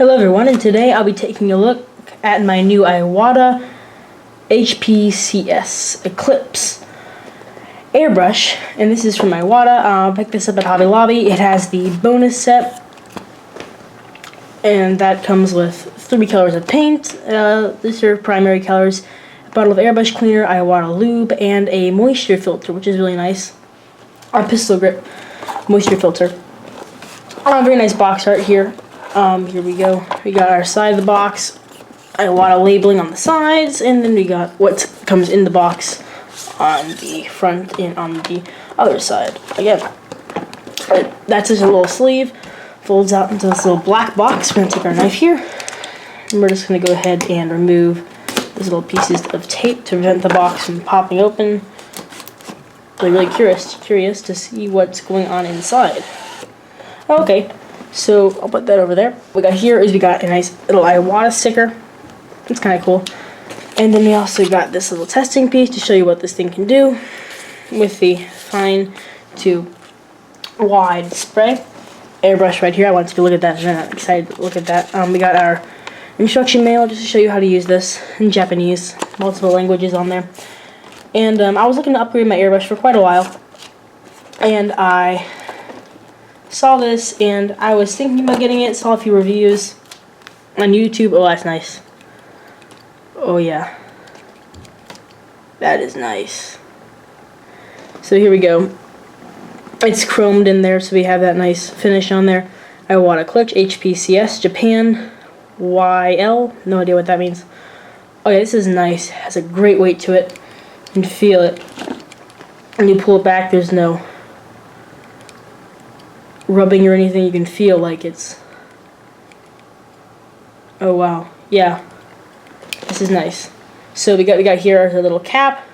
Hello everyone, and today I'll be taking a look at my new Iwata HPCS Eclipse airbrush, and this is from Iwata. I picked this up at Hobby Lobby. It has the bonus set, and that comes with 3 colors of paint. These are primary colors: a bottle of airbrush cleaner, Iwata lube, and a moisture filter, which is really nice. Our pistol grip moisture filter. Very nice box art here. Here we go. We got our side of the box, Iwata labeling on the sides, and then we got what comes in the box on the front and on the other side. Again, that's just a little sleeve, folds out into this little black box. We're going to take our knife here, and we're just going to go ahead and remove these little pieces of tape to prevent the box from popping open. Really curious to see what's going on inside. Okay. So I'll put that over there. What we got here is we got a nice little Iwata sticker. It's kind of cool. And then we also got this little testing piece to show you what this thing can do with the fine to wide spray. Airbrush right here. I want to look at that, and I'm excited to look at that. We got our instruction manual just to show you how to use this in Japanese. Multiple languages on there. And I was looking to upgrade my airbrush for quite a while. And I saw this, and I was thinking about getting it. Saw a few reviews on YouTube. Oh, that's nice. Oh yeah, that is nice. So here we go. It's chromed in there, so we have that nice finish on there. Iwata Clutch HPCS Japan YL. No idea what that means. Oh yeah, this is nice. It has a great weight to it. You can feel it. When you pull it back, there's no rubbing or anything. You can feel like it's, oh wow, yeah, this is nice. So we got here our little cap.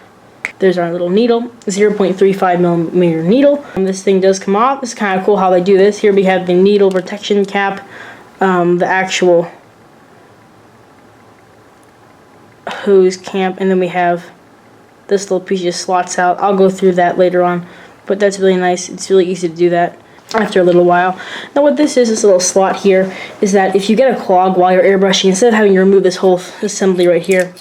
There's our little needle, 0.35 millimeter needle. This thing does come off. It's kind of cool how they do this. Here we have the needle protection cap, the actual hose cap, and then we have this little piece just slots out. I'll go through that later on, but that's really nice. It's really easy to do that after a little while. Now what this is, this little slot here, is that if you get a clog while you're airbrushing, instead of having to remove this whole assembly right here,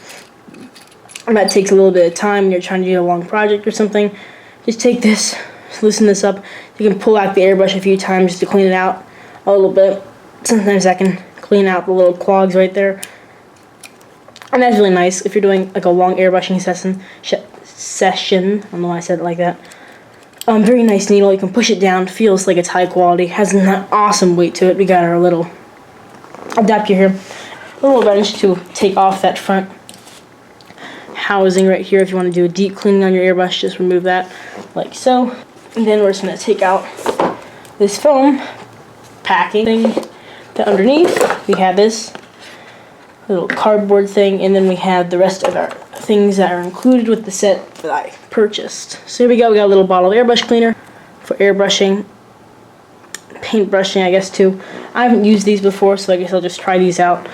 and that takes a little bit of time when you're trying to do a long project or something, just take this, loosen this up. You can pull out the airbrush a few times just to clean it out a little bit. Sometimes I can clean out the little clogs right there. And that's really nice if you're doing like a long airbrushing session. I don't know why I said it like that. Very nice needle. You can push it down. Feels like it's high quality. Has an awesome weight to it. We got our little adapter here. A little wrench to take off that front housing right here. If you want to do a deep cleaning on your airbrush, just remove that like so. And then we're just going to take out this foam packing thing. That underneath we have this little cardboard thing, and then we have the rest of our things that are included with the set that I purchased. So here we go. We got a little bottle of airbrush cleaner for airbrushing, paint brushing, I guess too. I haven't used these before, so I guess I'll just try these out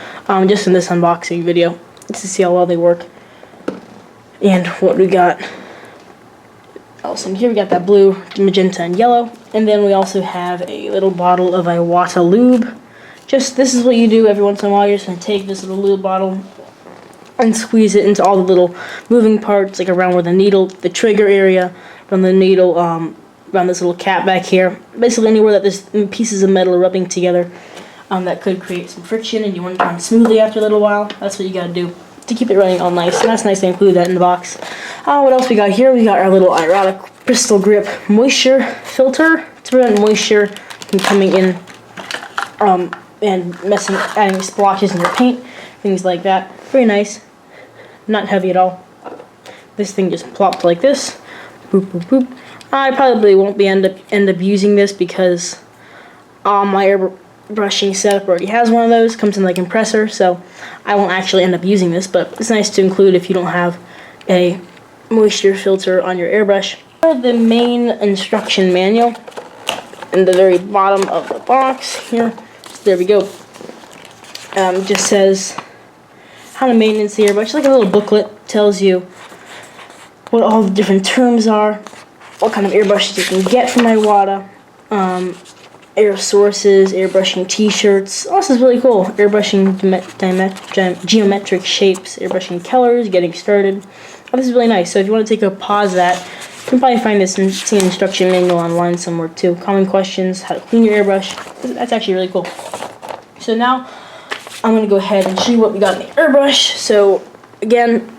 just in this unboxing video just to see how well they work. And what we got else in here, we got that blue, magenta, and yellow, and then we also have a little bottle of Iwata lube. Just, this is what you do every once in a while. You're just going to take this little lube bottle and squeeze it into all the little moving parts, like around where the needle, the trigger area, from the needle, around this little cap back here. Basically anywhere that there's pieces of metal rubbing together that could create some friction, and you want it to run smoothly after a little while. That's what you got to do to keep it running all nice. And that's nice to include that in the box. What else we got here? We got our little Iwata Crystal Grip moisture filter to prevent moisture from coming in and adding splotches in your paint, things like that. Very nice, not heavy at all. This thing just plopped like this. Boop, boop, boop. I probably won't be end up using this because my airbrushing setup already has one of those. Comes in like compressor, so I won't actually end up using this. But it's nice to include if you don't have a moisture filter on your airbrush. The main instruction manual in the very bottom of the box here. There we go. Just says how to maintenance the airbrush. Like a little booklet, tells you what all the different terms are, what kind of airbrushes you can get from Iwata, air sources, airbrushing t-shirts. Oh, this is really cool. Airbrushing geometric shapes, airbrushing colors, getting started. Oh, this is really nice. So if you want to take a pause of that, you can probably find this and see an instruction manual online somewhere too. Common questions, how to clean your airbrush. That's actually really cool. So now I'm going to go ahead and show you what we got in the airbrush. So again,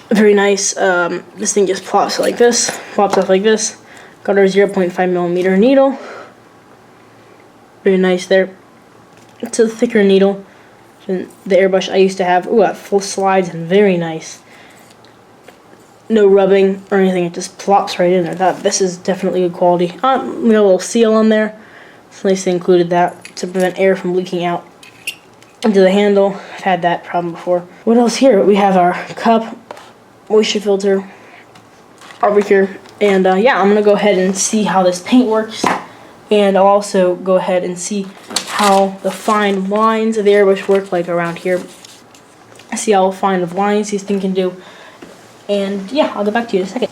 very nice. This thing just plops like this, plops off like this. Got our 0.5mm needle. Very nice there. It's a thicker needle than the airbrush I used to have. Ooh, that full slides and very nice. No rubbing or anything, it just plops right in there. This is definitely good quality. We got a little seal on there. It's nice they included that to prevent air from leaking out into the handle. I've had that problem before. What else here? We have our cup, moisture filter over here. And yeah, I'm going to go ahead and see how this paint works. And I'll also go ahead and see how the fine lines of the airbrush work, like around here. See how fine of lines these things can do. And yeah, I'll get back to you in a second.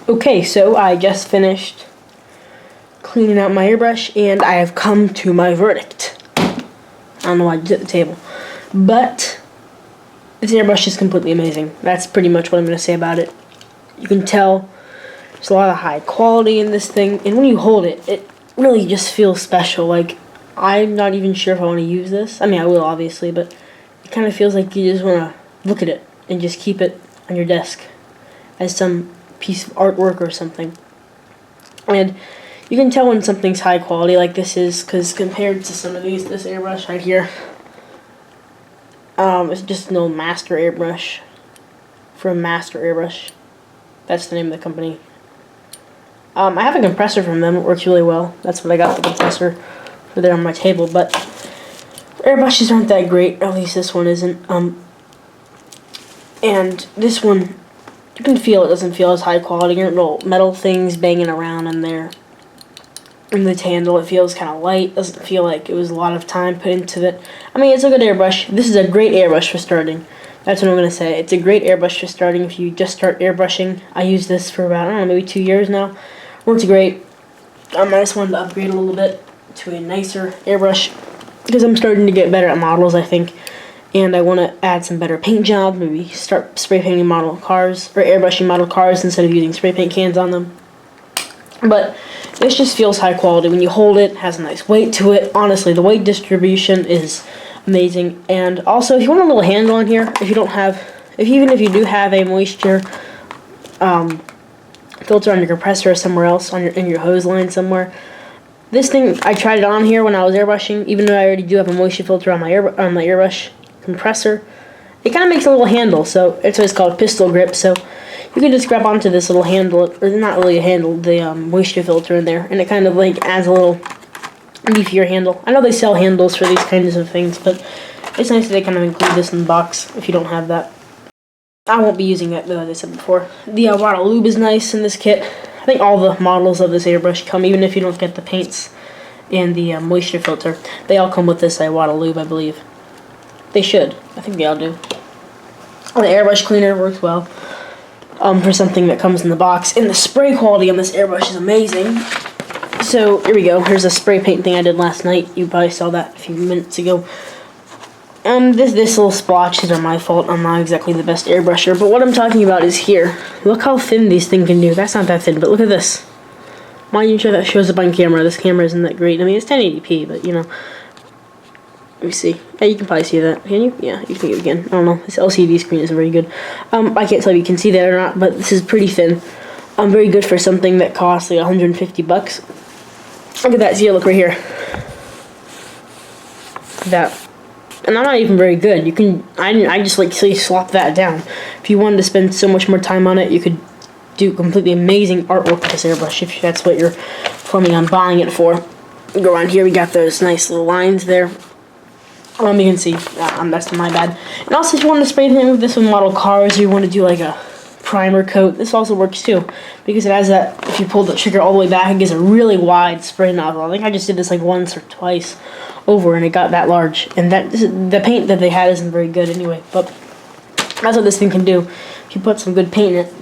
Okay, so I just finished cleaning out my airbrush, and I have come to my verdict. I don't know why I did it at the table, but this airbrush is completely amazing. That's pretty much what I'm going to say about it. You can tell there's a lot of high quality in this thing, and when you hold it, it really just feels special. Like, I'm not even sure if I want to use this. I mean, I will, obviously, but it kind of feels like you just want to look at it and just keep it on your desk as some piece of artwork or something. And you can tell when something's high quality like this is, because compared to some of these, this airbrush right here, it's just an old Master airbrush from Master Airbrush. That's the name of the company. I have a compressor from them. It works really well. That's what I got, the compressor for there on my table. But airbrushes aren't that great. At least this one isn't. And this one, you can feel it doesn't feel as high quality. Your little metal things banging around in there. In the handle, it feels kind of light. Doesn't feel like it was a lot of time put into it. I mean, it's a good airbrush. This is a great airbrush for starting. That's what I'm going to say. It's a great airbrush for starting if you just start airbrushing. I use this for about, I don't know, maybe 2 years now. Works great. I just wanted to upgrade a little bit to a nicer airbrush because I'm starting to get better at models, I think. And I want to add some better paint jobs. Maybe start spray painting model cars or airbrushing model cars instead of using spray paint cans on them. But this just feels high quality. When you hold it, it has a nice weight to it. Honestly, the weight distribution is amazing. And also, if you want a little handle on here, if you don't have, even if you do have a moisture filter on your compressor or somewhere else on in your hose line somewhere, this thing, I tried it on here when I was airbrushing. Even though I already do have a moisture filter on my airbrush compressor, it kind of makes a little handle. So it's what it's called, pistol grip. So you can just grab onto this little handle, or not really a handle, the moisture filter in there, and it kind of like adds a little beefier handle. I know they sell handles for these kinds of things, but it's nice that they kind of include this in the box if you don't have that. I won't be using it, though, as I said before. The Iwata lube is nice in this kit. I think all the models of this airbrush come, even if you don't get the paints and the moisture filter. They all come with this Iwata lube, I believe. They should. I think they all do. The airbrush cleaner works well for something that comes in the box. And the spray quality on this airbrush is amazing. So, here we go. Here's a spray paint thing I did last night. You probably saw that a few minutes ago. This little splotches are my fault. I'm not exactly the best airbrusher, but what I'm talking about is here. Look how thin these things can do. That's not that thin, but look at this. Mind you, sure that shows up on camera. This camera isn't that great. I mean, it's 1080p, but you know. Let me see. Yeah, you can probably see that. Can you? Yeah, you can see it again. I don't know. This LCD screen isn't very good. I can't tell if you can see that or not, but this is pretty thin. Very good for something that costs like 150 bucks. Look at that. See, look right here. That. And I'm not even very good. You can, I just like silly slop that down. If you wanted to spend so much more time on it, you could do completely amazing artwork with this airbrush if that's what you're planning on buying it for. Go around here, we got those nice little lines there. You can see, that's my bad. And also, if you want to spray anything with this with model cars, or you want to do like a primer coat, this also works too, because it has that, if you pull the trigger all the way back, it gives a really wide spray nozzle. I think I just did this like once or twice over, and it got that large. And the paint that they had isn't very good anyway, but that's what this thing can do. If you put some good paint in it,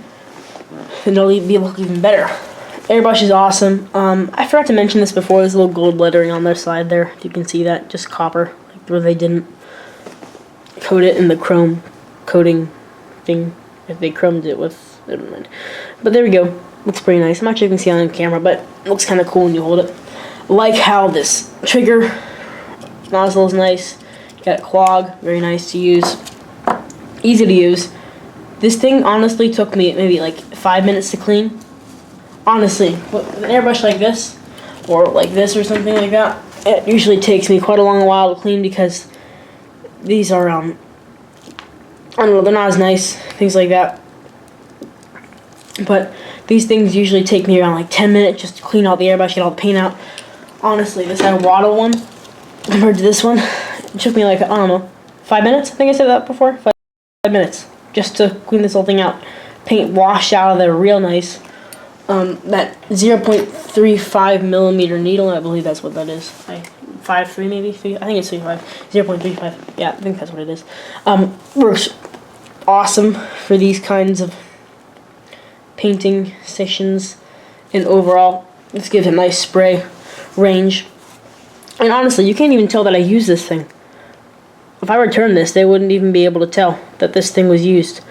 it'll look even better. Airbrush is awesome. I forgot to mention this before. There's a little gold lettering on their side there, if you can see that, just copper, like where they didn't coat it in the chrome coating thing. If they chromed it with, never mind. But there we go. Looks pretty nice. I'm not sure if you can see on camera, but it looks kind of cool when you hold it. Like how this trigger nozzle is nice. Got a clog, very nice to use. Easy to use. This thing honestly took me maybe like 5 minutes to clean. Honestly, with an airbrush like this, or like this or something like that, it usually takes me quite a long while to clean because these are, I don't know, they're not as nice, things like that. But these things usually take me around like 10 minutes just to clean out the airbrush, get all the paint out. Honestly, this Iwata one, compared to this one, it took me like, I don't know, 5 minutes? I think I said that before. 5 minutes just to clean this whole thing out. Paint washed out of there real nice. That 0.35 millimeter needle, I believe that's what that is. 5.3 maybe? I think it's 3.5. 0.35. Yeah, I think that's what it is. Works awesome for these kinds of painting sessions, and overall, this gives a nice spray range. And honestly, you can't even tell that I use this thing. If I return this, they wouldn't even be able to tell that this thing was used.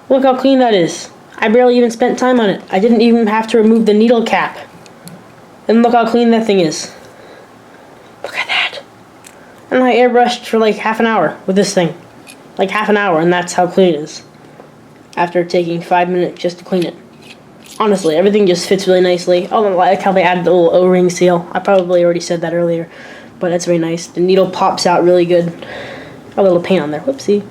Look how clean that is. I barely even spent time on it. I didn't even have to remove the needle cap. And look how clean that thing is. Look at that. And I airbrushed for like half an hour with this thing. Like half an hour, and that's how clean it is. After taking 5 minutes just to clean it. Honestly, everything just fits really nicely. Oh, I like how they added the little O-ring seal. I probably already said that earlier, but that's very nice. The needle pops out really good. A little paint on there. Whoopsie.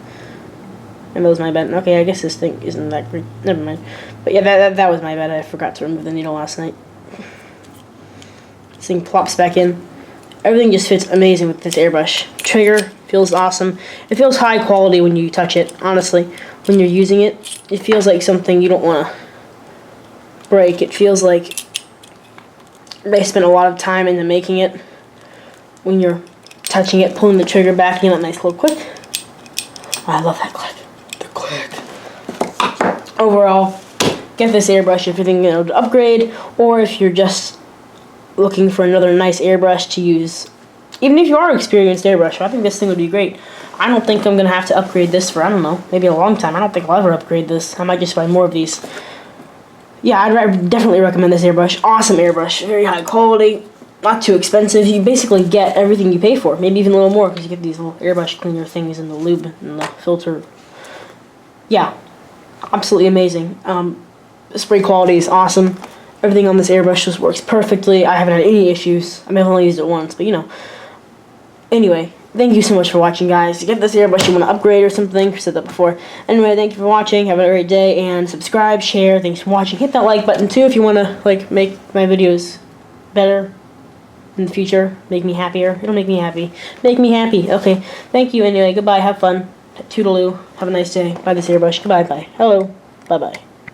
And that was my bad. Okay, I guess this thing isn't that great. Never mind. But yeah, that was my bad. I forgot to remove the needle last night. This thing plops back in. Everything just fits amazing with this airbrush. Trigger feels awesome. It feels high quality when you touch it. Honestly, when you're using it, it feels like something you don't want to break. It feels like they spent a lot of time into making it. When you're touching it, pulling the trigger back, you know, that nice little click. Oh, I love that click. The click. Overall, get this airbrush if you're thinking of upgrade, or if you're just looking for another nice airbrush to use. Even if you are an experienced airbrusher, I think this thing would be great. I don't think I'm going to have to upgrade this for, I don't know, maybe a long time. I don't think I'll ever upgrade this. I might just buy more of these. Yeah, I'd definitely recommend this airbrush. Awesome airbrush. Very high quality. Not too expensive. You basically get everything you pay for. Maybe even a little more, because you get these little airbrush cleaner things and the lube and the filter. Yeah, absolutely amazing. The spray quality is awesome. Everything on this airbrush just works perfectly. I haven't had any issues. I mean, I've only used it once, but you know. Anyway, thank you so much for watching, guys. To get this airbrush, you want to upgrade or something. I said that before. Anyway, thank you for watching. Have a great day, and subscribe, share. Thanks for watching. Hit that like button too if you want to like make my videos better. in the future. Make me happier. It'll make me happy. Make me happy. Okay. Thank you anyway. Goodbye. Have fun. Toodaloo. Have a nice day. Buy this airbrush. Goodbye. Bye. Hello. Bye bye.